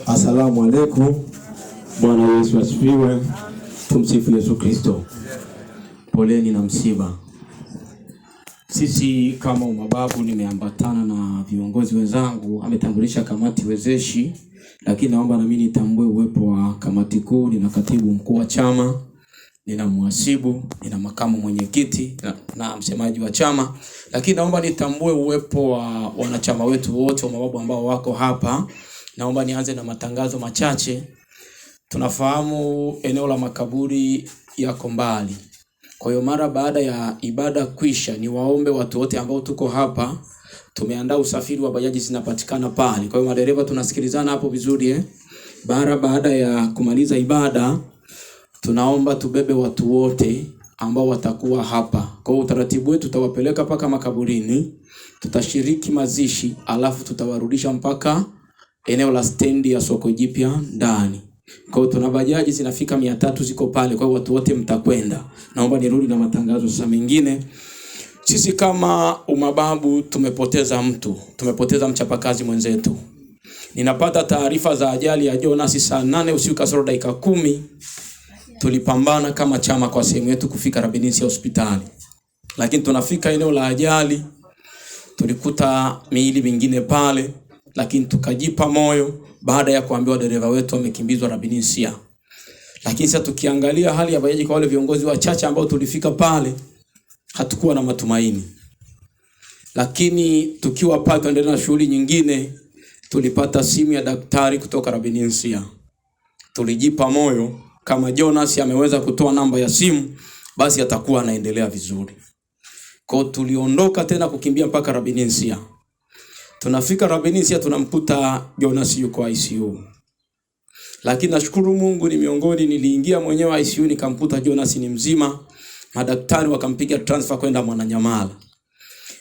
Asalamu alaikum. Bwana Yesu asifiwe. Tumsifu Yesu Kristo. Poleni na msiba. Sisi kama umababu nimeambatana na viongozi wenzangu, ametambulisha kamati wezeshi, lakini naomba na mimi nitambue uwepo wa kamati kuu. Nina katibu mkuu wa chama, nina mhasibu, nina makamu mwenyekiti na msemaji wa chama, lakini naomba nitambue uwepo wa wanachama wetu wote wa umababu ambao wako hapa. Naomba nianze na matangazo machache. Tunafahamu eneo la makaburi yako mbali. Kwa hiyo mara baada ya ibada kuisha, ni waombe watu wote ambao tuko hapa, tumeandaa usafiri wa bajaji zinapatikana pale. Kwa hiyo madereva tunasikilizana hapo vizuri baada ya kumaliza ibada, tunaomba tubebe watu wote ambao watakuwa hapa. Kwa hiyo utaratibu wetu tutawapeleka mpaka makaburini, tutashiriki mazishi, alafu tutawarudisha mpaka eneo la stendi ya soko jipya ndani. Kwa hiyo tuna bajaji zinafika 300 ziko pale, kwa hiyo watu wote mtakwenda. Naomba nirudi na matangazo sasa mengine. Sisi kama umababu tumepoteza mchapakazi mwenzetu. Ninapata taarifa za ajali ya Jonas saa 8 usiku kasoro dakika 10. Tulipambana kama chama kwa sehemu yetu kufika Rabinisi hospitali. Lakini tunafika eneo la ajali, tulikuta miili mingine pale, lakini tukajipa moyo baada ya kuambiwa dereva wetu wamekimbizwa Rabinisia. Lakini sasa tukiangalia hali ya bajaji kwa wale viongozi wachache ambao tulifika pale, hatukuwa na matumaini. Lakini tukiwa pale tuendelea na shughuli nyingine, tulipata simu ya daktari kutoka Rabinisia. Tulijipa moyo, kama Jonas ameweza kutoa namba ya simu, basi atakuwa anaendelea vizuri. Kwa tuliondoka tena kukimbia mpaka Rabinisia. Tunafika Rabinisia tunamkuta Jonas yuko ICU. Lakini nashukuru Mungu niliingia mwenyewe ICU nikamkuta Jonas ni mzima. Madaktari wakampiga transfer kwenda Mwananyamala.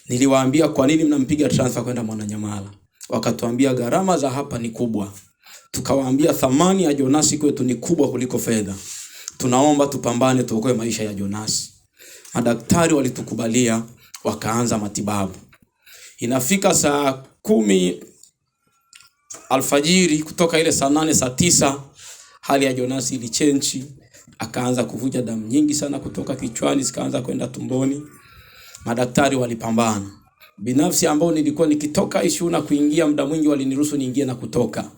Niliwaambia kwa nini mnampiga transfer kwenda Mwananyamala? Wakatuambia gharama za hapa ni kubwa. Tukawaambia thamani ya Jonas kwetu ni kubwa kuliko fedha. Tunaomba tupambane tuokoe maisha ya Jonas. Madaktari walitukubalia, wakaanza matibabu. Inafika saa 10 alfajiri, kutoka ile saa 8 saa 9 hali ya Jonas ilichenji, akaanza kuvuja damu nyingi sana kutoka kichwani zikaanza kwenda tumboni. Madaktari walipambana. Binafsi ambao nilikuwa nikitoka ICU na kuingia, muda mwingi waliniruhusu niingie na kutoka.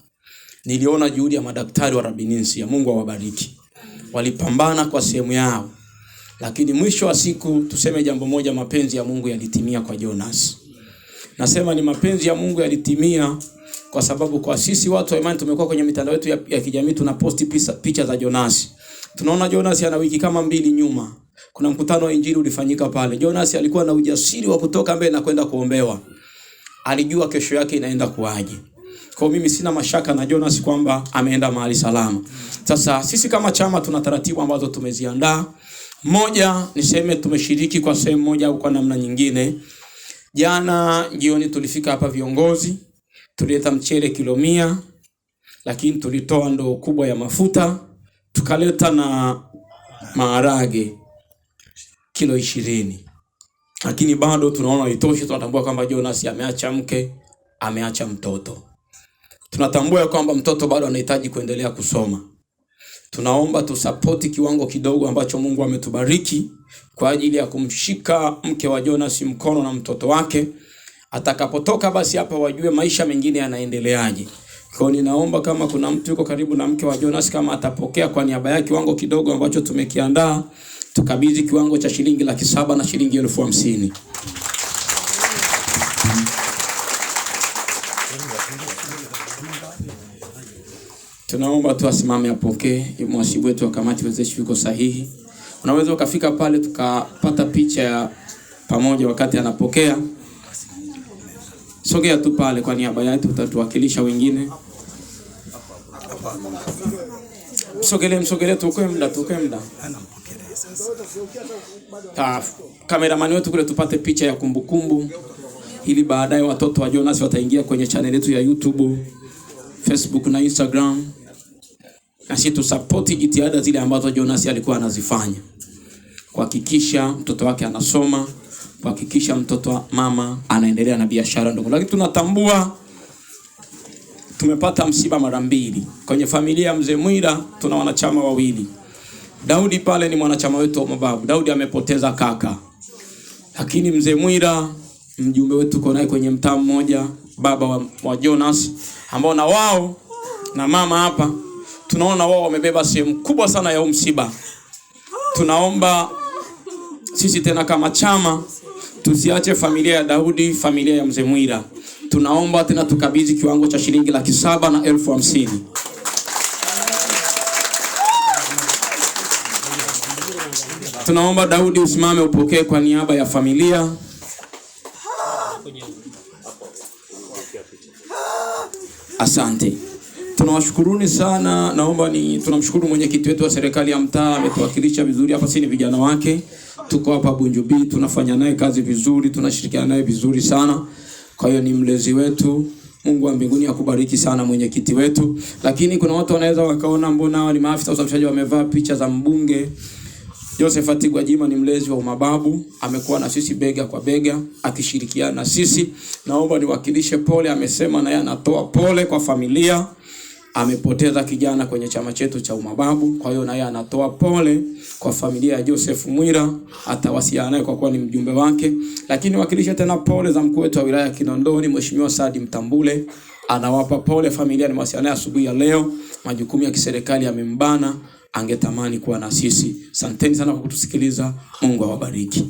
Niliona juhudi ya madaktari wa Rabinisia, Mungu awabariki. Walipambana kwa sehemu yao. Lakini mwisho wa siku tuseme jambo moja, mapenzi ya Mungu yalitimia kwa Jonas. Nasema ni mapenzi ya Mungu yalitimia kwa sababu kwa sisi watu wa imani tumekuwa kwenye mitandao yetu ya kijamii tunaposti picha za Jonas. Tunaona Jonas ana wiki kama 2 nyuma, kuna mkutano wa injili ulifanyika pale. Jonas alikuwa na ujasiri wa kutoka mbele na kwenda kuombewa. Alijua kesho yake inaenda kuaje. Kwa mimi sina mashaka na Jonas kwamba ameenda mahali salama. Sasa sisi kama chama tuna taratibu ambazo tumeziandaa. Moja, niseme tumeshiriki kwa sehemu moja au kwa namna nyingine. Jana jioni tulifika hapa viongozi, tulileta mchele kilo 100, lakini tulitoa ndoo kubwa ya mafuta, tukaleta na maharage kilo 20. Lakini bado tunaona haitoshi, tunatambua kwamba Jonas ameacha mke, ameacha mtoto. Tunatambua kwamba mtoto bado anahitaji kuendelea kusoma. Tunaomba tusapoti kiwango kidogo ambacho Mungu ametubariki kwa ajili ya kumshika mke wa Jonas mkono na mtoto wake. Atakapotoka basi hapa wajue maisha mengine yanaendeleaje. Kwa ninaomba kama kuna mtu yuko karibu na mke wa Jonas, kama atapokea kwa niaba yake kiwango kidogo ambacho tumekiandaa, tukabidhi kiwango cha shilingi 700,000 na shilingi 50,000. Tunaomba tu asimame apokee. Mhasibu wetu wa kamati wezeshi yuko sahihi. Unaweza ukafika pale tukapata picha ya pamoja wakati anapokea. Sogea tu pale kwa niaba yetu, utatuwakilisha wengine. Msogelee tukoe muda. Kameramani wetu kule tupate picha ya kumbukumbu, ili baadaye watoto wa Jonas wataingia kwenye channel yetu ya YouTube, Facebook na Instagram. Na sisi tusapoti jitihada zile ambazo Jonas alikuwa anazifanya. Kuhakikisha mtoto wake anasoma, kuhakikisha mtoto wa mama anaendelea na biashara ndogo. Lakini tunatambua tumepata msiba mara mbili. Kwenye familia ya Mzee Mwira tuna wanachama wawili. Daudi pale ni mwanachama wetu wa mababu. Daudi amepoteza kaka. Lakini Mzee Mwira mjumbe wetu tuko naye kwenye mtaa mmoja, baba wa Jonas, ambao na wao na mama hapa tunaona wao wamebeba sehemu kubwa sana ya msiba. Tunaomba sisi tena kama chama tusiache familia ya Daudi, familia ya Mzee Mwira. Tunaomba tena tukabidhi kiwango cha shilingi 750,000. Tunaomba Daudi usimame upokee kwa niaba ya familia. Asante. Tunawashukuruni sana. Tunamshukuru mwenyekiti wetu wa serikali ya mtaa, ametuwakilisha vizuri hapa. Sisi ni vijana wake. Tuko hapa Bunjubi, tunafanya naye kazi vizuri, tunashirikiana naye vizuri sana. Kwa hiyo ni mlezi wetu. Mungu wa mbinguni akubariki sana mwenyekiti wetu. Lakini kuna watu wanaweza wakaona mbona hawa ni maafisa usafishaji wamevaa picha za mbunge. Josephat Gwajima ni mlezi wa mababu, amekuwa na sisi bega kwa bega akishirikiana na sisi. Naomba niwakilishe pole, amesema na yeye anatoa pole kwa familia. Amepoteza kijana kwenye chama chetu cha umababu, kwa hiyo na yeye anatoa pole kwa familia ya Joseph Mwira, atawasiliana naye kwa kuwa ni mjumbe wake. Lakini wakilisha tena pole za mkuu wetu wa wilaya ya Kinondoni, Mheshimiwa Saadi Mtambule, anawapa pole familia. Nimewasiliana asubuhi ya leo, majukumu ya kiserikali yamembana, angetamani kuwa na sisi. Asanteni sana kwa kutusikiliza. Mungu awabariki.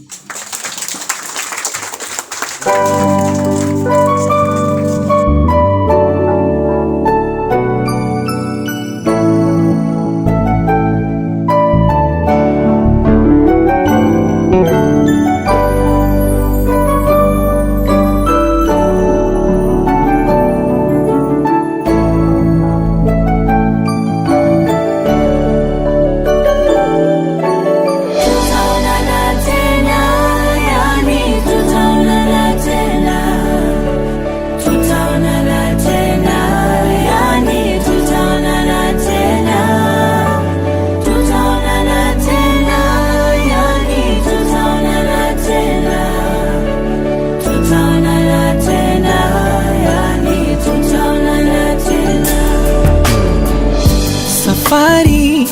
Safari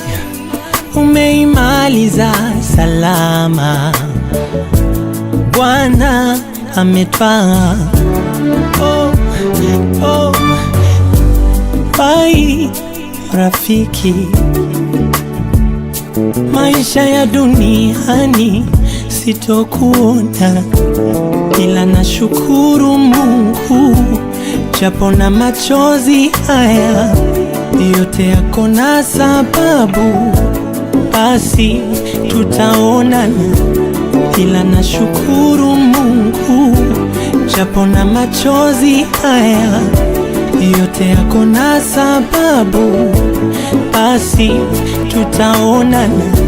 umeimaliza salama, Bwana ametwaa. Bai rafiki, maisha ya duniani sitokuona, ila nashukuru Mungu japo na machozi haya yote yako na sababu, basi tutaonana, ila nashukuru Mungu japo na machozi haya yote yako na sababu, basi tutaonana.